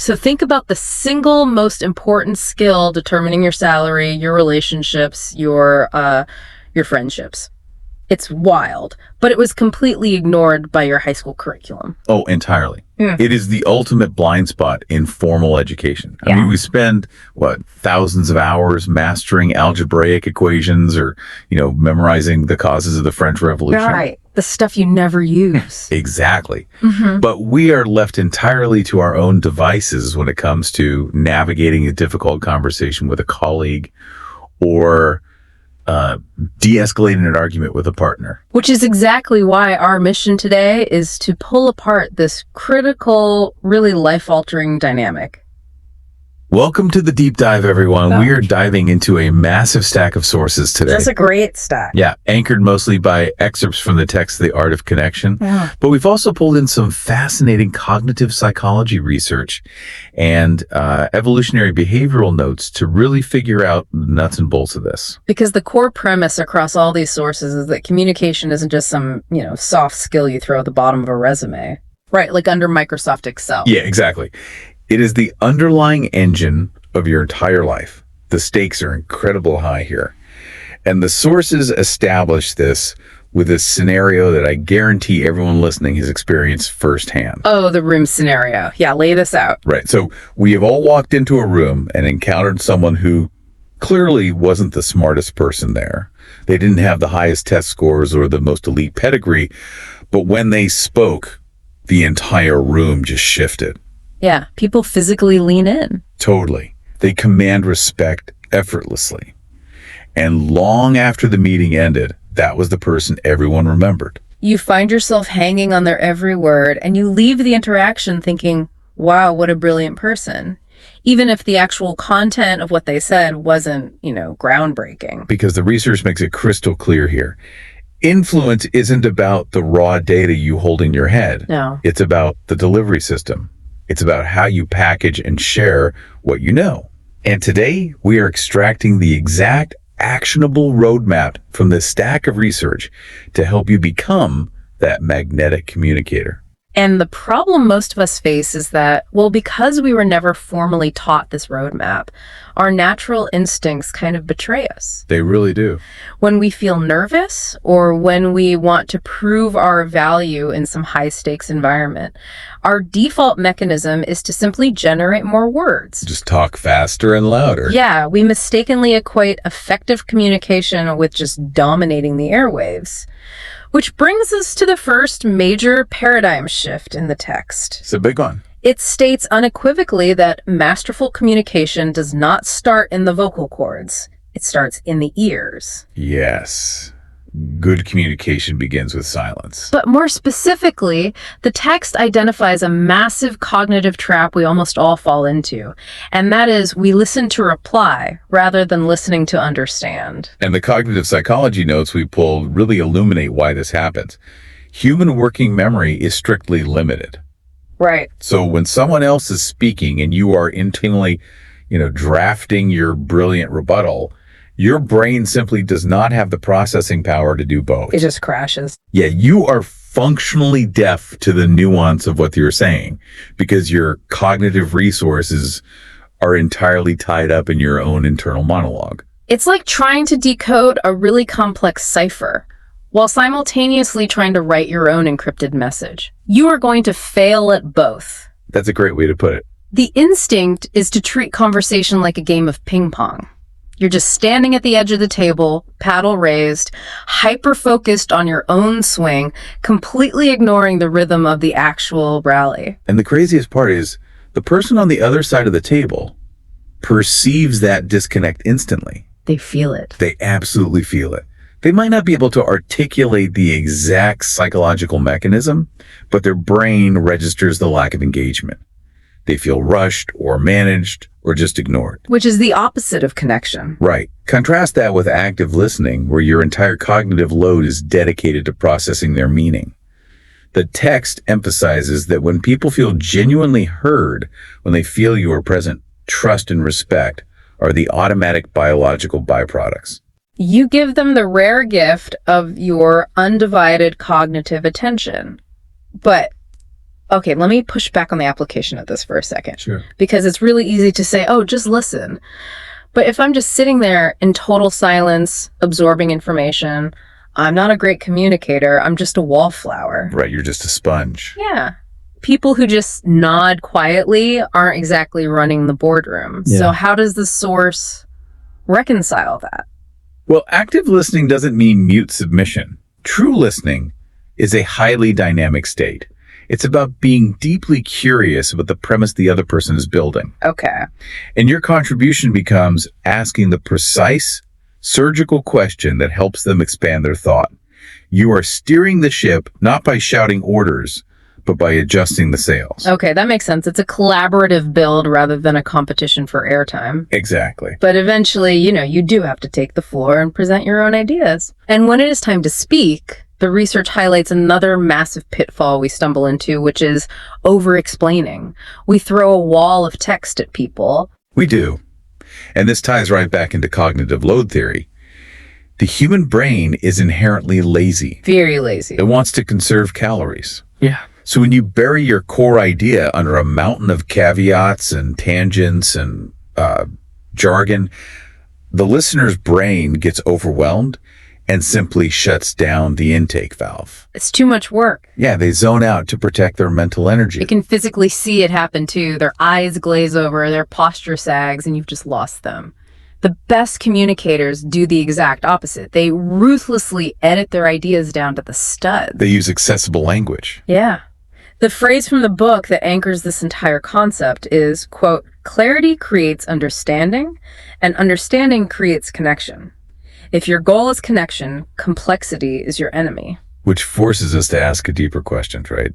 So think about the single most important skill determining your salary, your relationships, your friendships. It's wild, but it was completely ignored by your high school curriculum. Oh, entirely. Yeah. It is the ultimate blind spot in formal education. I mean, we spend, thousands of hours mastering algebraic equations or, memorizing the causes of the French Revolution. Right. The stuff you never use. Exactly. But we are left entirely to our own devices when it comes to navigating a difficult conversation with a colleague or de-escalating an argument with a partner. Which is exactly why our mission today is to pull apart this critical, really life-altering dynamic. Welcome to the deep dive, everyone. We are diving into a massive stack of sources today. That's a great stack. Yeah, anchored mostly by excerpts from the text, The Art of Connection. Yeah. But we've also pulled in some fascinating cognitive psychology research and evolutionary behavioral notes to really figure out the nuts and bolts of this. Because the core premise across all these sources is that communication isn't just some, soft skill you throw at the bottom of a resume. Right, like under Microsoft Excel. Yeah, exactly. It is the underlying engine of your entire life. The stakes are incredibly high here. And the sources establish this with a scenario that I guarantee everyone listening has experienced firsthand. Oh, the room scenario. Yeah, lay this out. Right. So we have all walked into a room and encountered someone who clearly wasn't the smartest person there. They didn't have the highest test scores or the most elite pedigree. But when they spoke, the entire room just shifted. Yeah, people physically lean in. Totally. They command respect effortlessly. And long after the meeting ended, that was the person everyone remembered. You find yourself hanging on their every word, and you leave the interaction thinking, wow, what a brilliant person. Even if the actual content of what they said wasn't, groundbreaking. Because the research makes it crystal clear here. Influence isn't about the raw data you hold in your head. No. It's about the delivery system. It's about how you package and share what you know. And today, we are extracting the exact actionable roadmap from this stack of research to help you become that magnetic communicator. And the problem most of us face is that, because we were never formally taught this roadmap, our natural instincts kind of betray us. They really do. When we feel nervous or when we want to prove our value in some high-stakes environment, our default mechanism is to simply generate more words. Just talk faster and louder. Yeah, we mistakenly equate effective communication with just dominating the airwaves. Which brings us to the first major paradigm shift in the text. It's a big one. It states unequivocally that masterful communication does not start in the vocal cords. It starts in the ears. Yes. Good communication begins with silence. But more specifically, the text identifies a massive cognitive trap we almost all fall into. And that is, we listen to reply rather than listening to understand. And the cognitive psychology notes we pulled really illuminate why this happens. Human working memory is strictly limited. Right. So when someone else is speaking and you are internally, drafting your brilliant rebuttal, your brain simply does not have the processing power to do both. It just crashes. Yeah, you are functionally deaf to the nuance of what you're saying because your cognitive resources are entirely tied up in your own internal monologue. It's like trying to decode a really complex cipher while simultaneously trying to write your own encrypted message. You are going to fail at both. That's a great way to put it. The instinct is to treat conversation like a game of ping pong. You're just standing at the edge of the table, paddle raised, hyper-focused on your own swing, completely ignoring the rhythm of the actual rally. And the craziest part is, the person on the other side of the table perceives that disconnect instantly. They feel it. They absolutely feel it. They might not be able to articulate the exact psychological mechanism, but their brain registers the lack of engagement. They feel rushed or managed or just ignored. Which is the opposite of connection. Right. Contrast that with active listening, where your entire cognitive load is dedicated to processing their meaning. The text emphasizes that when people feel genuinely heard, when they feel you are present, trust and respect are the automatic biological byproducts. You give them the rare gift of your undivided cognitive attention. But okay, let me push back on the application of this for a second. Sure. Because it's really easy to say, oh, just listen. But if I'm just sitting there in total silence, absorbing information, I'm not a great communicator. I'm just a wallflower. Right, you're just a sponge. Yeah. People who just nod quietly aren't exactly running the boardroom. Yeah. So how does the source reconcile that? Well, active listening doesn't mean mute submission. True listening is a highly dynamic state. It's about being deeply curious about the premise the other person is building. Okay. And your contribution becomes asking the precise, surgical question that helps them expand their thought. You are steering the ship not by shouting orders, but by adjusting the sails. Okay, that makes sense. It's a collaborative build rather than a competition for airtime. Exactly. But eventually, you do have to take the floor and present your own ideas. And when it is time to speak, the research highlights another massive pitfall we stumble into, which is over-explaining. We throw a wall of text at people. We do. And this ties right back into cognitive load theory. The human brain is inherently lazy. Very lazy. It wants to conserve calories. Yeah. So when you bury your core idea under a mountain of caveats and tangents and jargon, the listener's brain gets overwhelmed and simply shuts down the intake valve. It's too much work. Yeah, they zone out to protect their mental energy. You can physically see it happen too. Their eyes glaze over, their posture sags, and you've just lost them. The best communicators do the exact opposite. They ruthlessly edit their ideas down to the studs. They use accessible language. Yeah. The phrase from the book that anchors this entire concept is, quote, clarity creates understanding, and understanding creates connection. If your goal is connection, complexity is your enemy. Which forces us to ask a deeper question, right?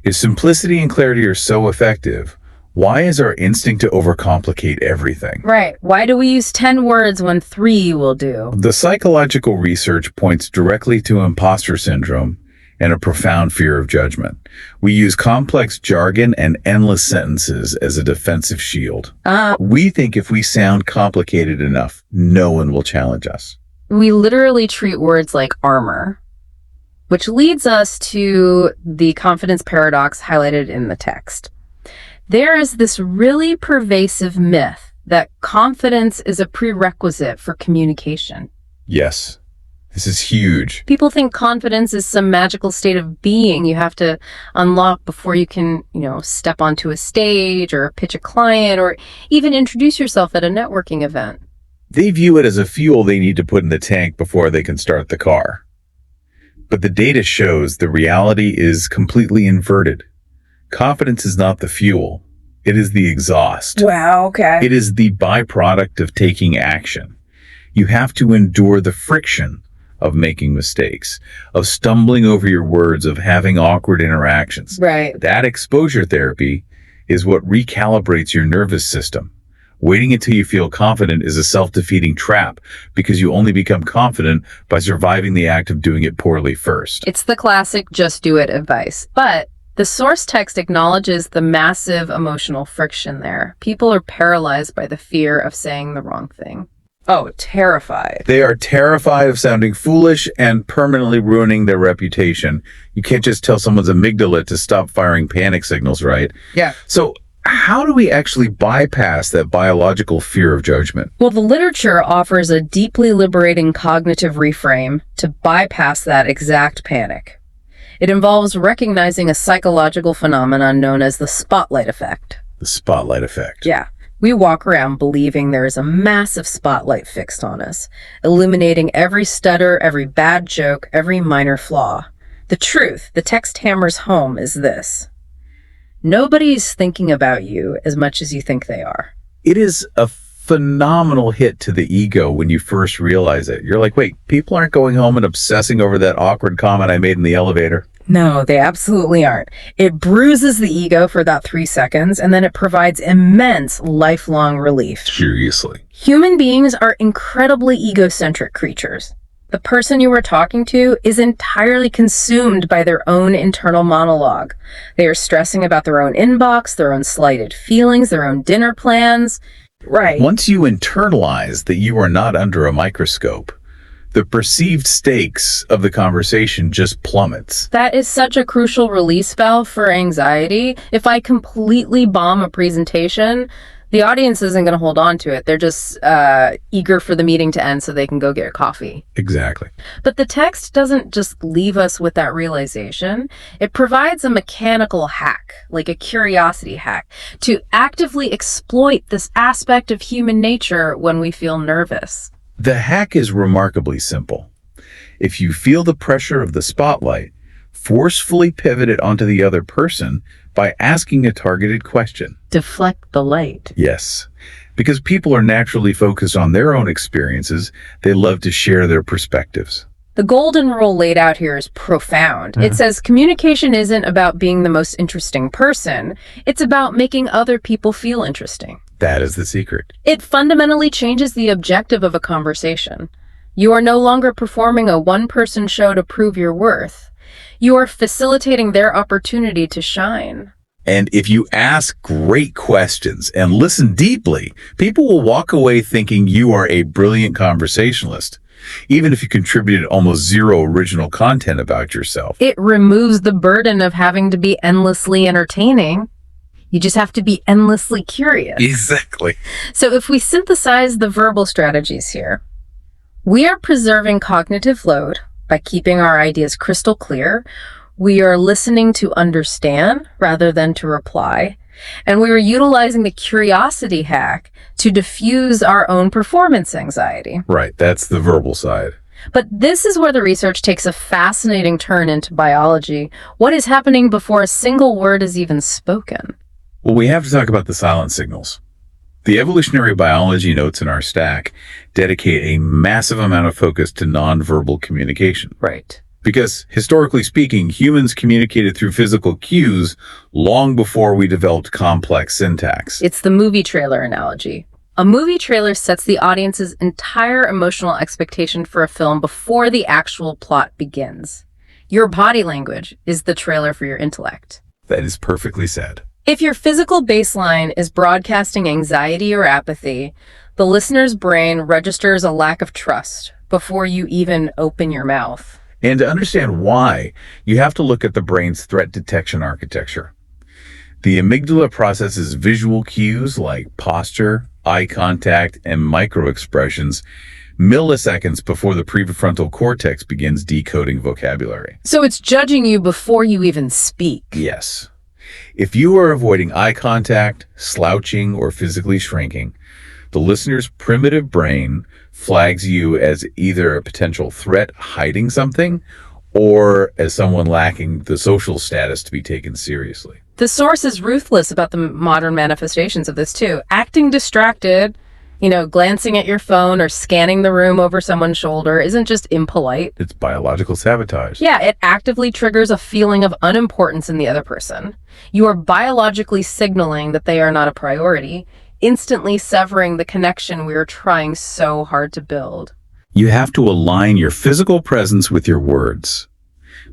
If simplicity and clarity are so effective, why is our instinct to overcomplicate everything? Right. Why do we use 10 words when 3 will do? The psychological research points directly to imposter syndrome and a profound fear of judgment. We use complex jargon and endless sentences as a defensive shield. We think if we sound complicated enough, no one will challenge us. We literally treat words like armor, which leads us to the confidence paradox highlighted in the text. There is this really pervasive myth that confidence is a prerequisite for communication. Yes, this is huge. People think confidence is some magical state of being you have to unlock before you can, step onto a stage or pitch a client or even introduce yourself at a networking event. They view it as a fuel they need to put in the tank before they can start the car. But the data shows the reality is completely inverted. Confidence is not the fuel. It is the exhaust. Wow, okay. It is the byproduct of taking action. You have to endure the friction of making mistakes, of stumbling over your words, of having awkward interactions. Right. That exposure therapy is what recalibrates your nervous system. Waiting until you feel confident is a self-defeating trap because you only become confident by surviving the act of doing it poorly first. It's the classic just do it advice. But the source text acknowledges the massive emotional friction there. People are paralyzed by the fear of saying the wrong thing. Oh, terrified. They are terrified of sounding foolish and permanently ruining their reputation. You can't just tell someone's amygdala to stop firing panic signals, right? Yeah. So how do we actually bypass that biological fear of judgment? Well, the literature offers a deeply liberating cognitive reframe to bypass that exact panic. It involves recognizing a psychological phenomenon known as the spotlight effect. The spotlight effect. Yeah. We walk around believing there is a massive spotlight fixed on us, illuminating every stutter, every bad joke, every minor flaw. The truth, the text hammers home, is this. Nobody's thinking about you as much as you think they are. It is a phenomenal hit to the ego when you first realize it. You're like, wait, people aren't going home and obsessing over that awkward comment I made in the elevator. No, they absolutely aren't. It bruises the ego for about 3 seconds, and then it provides immense lifelong relief. Seriously. Human beings are incredibly egocentric creatures. The person you were talking to is entirely consumed by their own internal monologue. They are stressing about their own inbox, their own slighted feelings, their own dinner plans. Right. Once you internalize that you are not under a microscope, the perceived stakes of the conversation just plummets. That is such a crucial release valve for anxiety. If I completely bomb a presentation, the audience isn't going to hold on to it. They're just eager for the meeting to end so they can go get coffee. Exactly. But the text doesn't just leave us with that realization. It provides a mechanical hack, like a curiosity hack, to actively exploit this aspect of human nature when we feel nervous. The hack is remarkably simple. If you feel the pressure of the spotlight, forcefully pivot it onto the other person by asking a targeted question. Deflect the light. Yes, because people are naturally focused on their own experiences. They love to share their perspectives. The golden rule laid out here is profound. It says communication isn't about being the most interesting person. It's about making other people feel interesting. That is the secret. It fundamentally changes the objective of a conversation. You are no longer performing a one-person show to prove your worth. You are facilitating their opportunity to shine. And if you ask great questions and listen deeply, people will walk away thinking you are a brilliant conversationalist, even if you contributed almost zero original content about yourself. It removes the burden of having to be endlessly entertaining. You just have to be endlessly curious. Exactly. So if we synthesize the verbal strategies here, we are preserving cognitive load by keeping our ideas crystal clear. We are listening to understand rather than to reply. And we are utilizing the curiosity hack to diffuse our own performance anxiety. Right, that's the verbal side. But this is where the research takes a fascinating turn into biology. What is happening before a single word is even spoken? Well, we have to talk about the silent signals. The evolutionary biology notes in our stack dedicate a massive amount of focus to nonverbal communication. Right. Because, historically speaking, humans communicated through physical cues long before we developed complex syntax. It's the movie trailer analogy. A movie trailer sets the audience's entire emotional expectation for a film before the actual plot begins. Your body language is the trailer for your intellect. That is perfectly said. If your physical baseline is broadcasting anxiety or apathy, the listener's brain registers a lack of trust before you even open your mouth. And to understand why, you have to look at the brain's threat detection architecture. The amygdala processes visual cues like posture, eye contact, and microexpressions milliseconds before the prefrontal cortex begins decoding vocabulary. So it's judging you before you even speak. Yes. If you are avoiding eye contact, slouching, or physically shrinking, the listener's primitive brain flags you as either a potential threat hiding something or as someone lacking the social status to be taken seriously. The source is ruthless about the modern manifestations of this too. Acting distracted, glancing at your phone or scanning the room over someone's shoulder isn't just impolite. It's biological sabotage. Yeah, it actively triggers a feeling of unimportance in the other person. You are biologically signaling that they are not a priority, instantly severing the connection we are trying so hard to build. You have to align your physical presence with your words.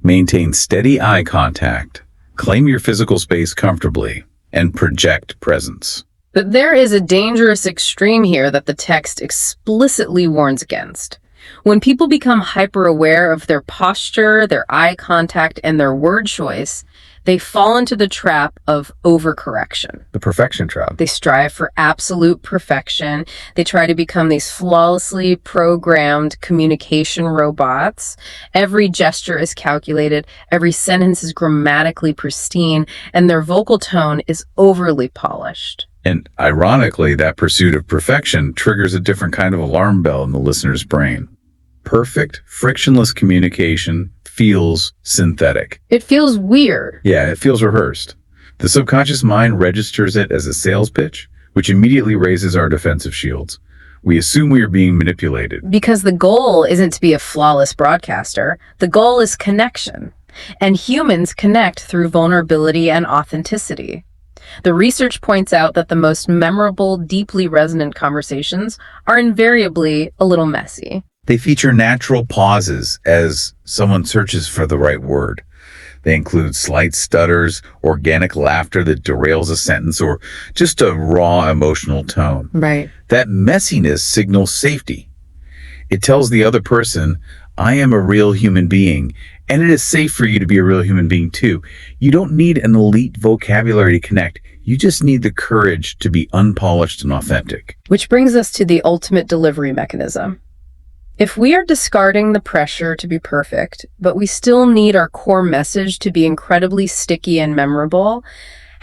Maintain steady eye contact, claim your physical space comfortably, and project presence. But there is a dangerous extreme here that the text explicitly warns against. When people become hyper-aware of their posture, their eye contact, and their word choice, they fall into the trap of overcorrection. The perfection trap. They strive for absolute perfection. They try to become these flawlessly programmed communication robots. Every gesture is calculated, every sentence is grammatically pristine, and their vocal tone is overly polished. And ironically, that pursuit of perfection triggers a different kind of alarm bell in the listener's brain. Perfect, frictionless communication feels synthetic. It feels weird. Yeah, it feels rehearsed. The subconscious mind registers it as a sales pitch, which immediately raises our defensive shields. We assume we are being manipulated. Because the goal isn't to be a flawless broadcaster. The goal is connection. And humans connect through vulnerability and authenticity. The research points out that the most memorable, deeply resonant conversations are invariably a little messy. They feature natural pauses as someone searches for the right word. They include slight stutters, organic laughter that derails a sentence, or just a raw emotional tone. Right. That messiness signals safety. It tells the other person, I am a real human being, and it is safe for you to be a real human being too. You don't need an elite vocabulary to connect. You just need the courage to be unpolished and authentic. Which brings us to the ultimate delivery mechanism. If we are discarding the pressure to be perfect, but we still need our core message to be incredibly sticky and memorable,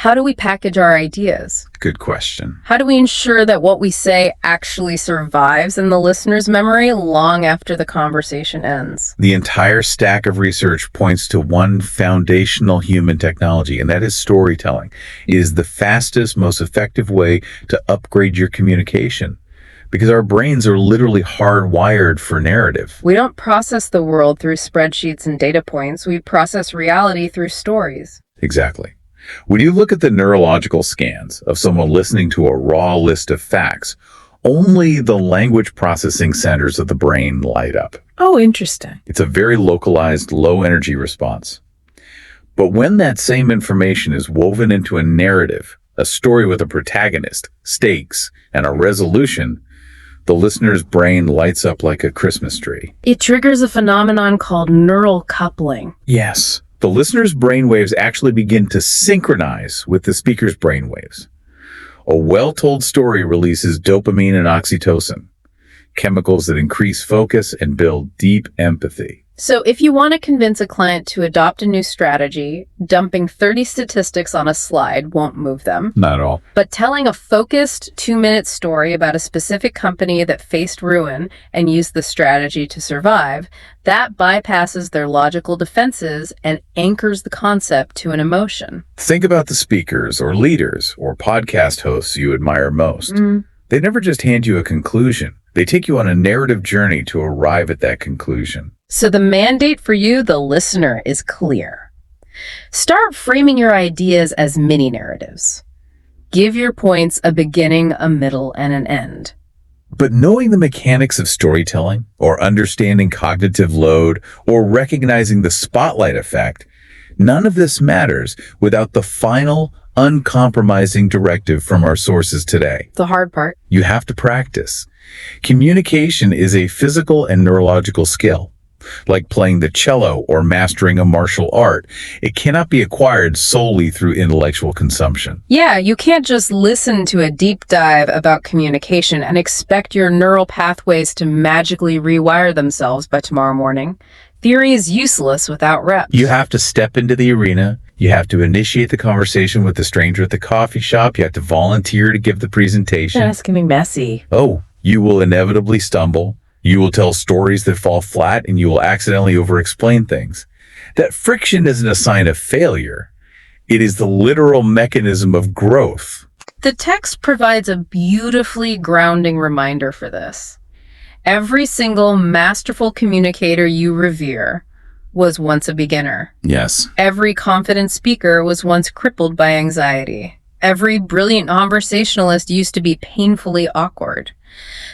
how do we package our ideas? Good question. How do we ensure that what we say actually survives in the listener's memory long after the conversation ends? The entire stack of research points to one foundational human technology, and that is storytelling. It is the fastest, most effective way to upgrade your communication, because our brains are literally hardwired for narrative. We don't process the world through spreadsheets and data points. We process reality through stories. Exactly. When you look at the neurological scans of someone listening to a raw list of facts, only the language processing centers of the brain light up. Oh, interesting. It's a very localized, low-energy response. But when that same information is woven into a narrative, a story with a protagonist, stakes, and a resolution, the listener's brain lights up like a Christmas tree. It triggers a phenomenon called neural coupling. Yes. The listener's brainwaves actually begin to synchronize with the speaker's brainwaves. A well-told story releases dopamine and oxytocin, chemicals that increase focus and build deep empathy. So if you want to convince a client to adopt a new strategy, dumping 30 statistics on a slide won't move them. Not at all. But telling a focused 2-minute story about a specific company that faced ruin and used the strategy to survive, that bypasses their logical defenses and anchors the concept to an emotion. Think about the speakers or leaders or podcast hosts you admire most. They never just hand you a conclusion. They take you on a narrative journey to arrive at that conclusion. So the mandate for you, the listener, is clear. Start framing your ideas as mini narratives. Give your points a beginning, a middle, and an end. But knowing the mechanics of storytelling, or understanding cognitive load, or recognizing the spotlight effect, none of this matters without the final, uncompromising directive from our sources today. The hard part. You have to practice. Communication is a physical and neurological skill. Like playing the cello or mastering a martial art, it cannot be acquired solely through intellectual consumption. Yeah, you can't just listen to a deep dive about communication and expect your neural pathways to magically rewire themselves by tomorrow morning. Theory is useless without reps. You have to step into the arena. You have to initiate the conversation with the stranger at the coffee shop. You have to volunteer to give the presentation. That's getting messy. Oh, you will inevitably stumble. You will tell stories that fall flat, and you will accidentally over-explain things. That friction isn't a sign of failure. It is the literal mechanism of growth. The text provides a beautifully grounding reminder for this. Every single masterful communicator you revere was once a beginner. Yes. Every confident speaker was once crippled by anxiety. Every brilliant conversationalist used to be painfully awkward.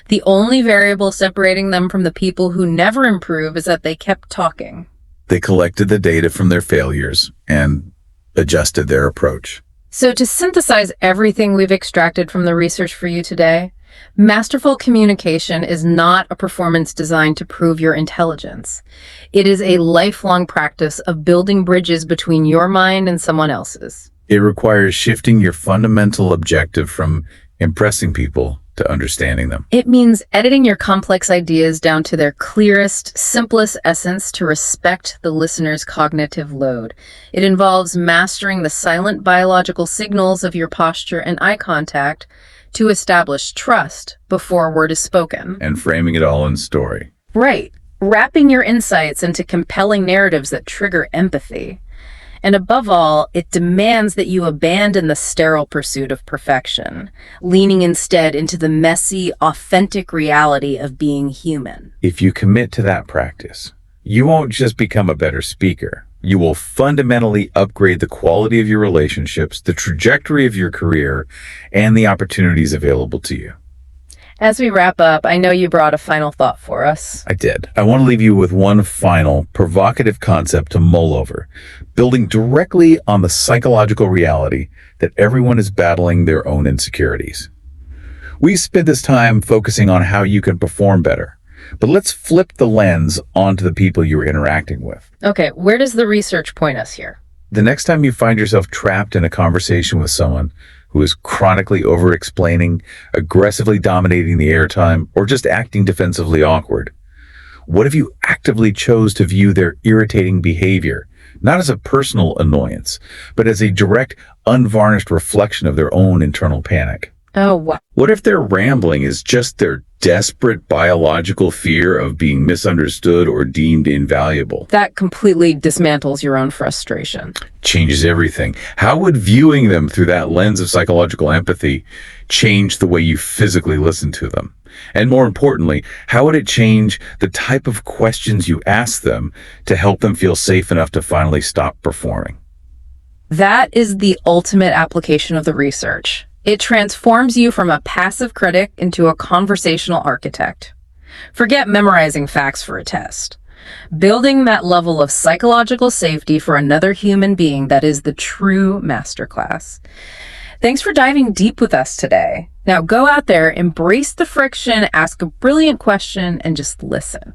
The only variable separating them from the people who never improve is that they kept talking. They collected the data from their failures and adjusted their approach. So to synthesize everything we've extracted from the research for you today, masterful communication is not a performance designed to prove your intelligence. It is a lifelong practice of building bridges between your mind and someone else's. It requires shifting your fundamental objective from impressing people to understanding them. It means editing your complex ideas down to their clearest, simplest essence to respect the listener's cognitive load. It involves mastering the silent biological signals of your posture and eye contact to establish trust before a word is spoken. And framing it all in story. Right. Wrapping your insights into compelling narratives that trigger empathy. And above all, it demands that you abandon the sterile pursuit of perfection, leaning instead into the messy, authentic reality of being human. If you commit to that practice, you won't just become a better speaker. You will fundamentally upgrade the quality of your relationships, the trajectory of your career, and the opportunities available to you. As we wrap up, I know you brought a final thought for us. I did. I want to leave you with one final provocative concept to mull over, building directly on the psychological reality that everyone is battling their own insecurities. We spent this time focusing on how you can perform better, But let's flip the lens onto the people you're interacting with. Okay, where does the research point us here? The next time you find yourself trapped in a conversation with someone who is chronically over-explaining, aggressively dominating the airtime, or just acting defensively awkward, what if you actively chose to view their irritating behavior not as a personal annoyance, but as a direct, unvarnished reflection of their own internal panic? Oh, wow. What if their rambling is just their desperate biological fear of being misunderstood or deemed invaluable? That completely dismantles your own frustration. Changes everything. How would viewing them through that lens of psychological empathy change the way you physically listen to them? And more importantly, how would it change the type of questions you ask them to help them feel safe enough to finally stop performing? That is the ultimate application of the research. It transforms you from a passive critic into a conversational architect. Forget memorizing facts for a test. Building that level of psychological safety for another human being, that is the true masterclass. Thanks for diving deep with us today. Now go out there, embrace the friction, ask a brilliant question, and just listen.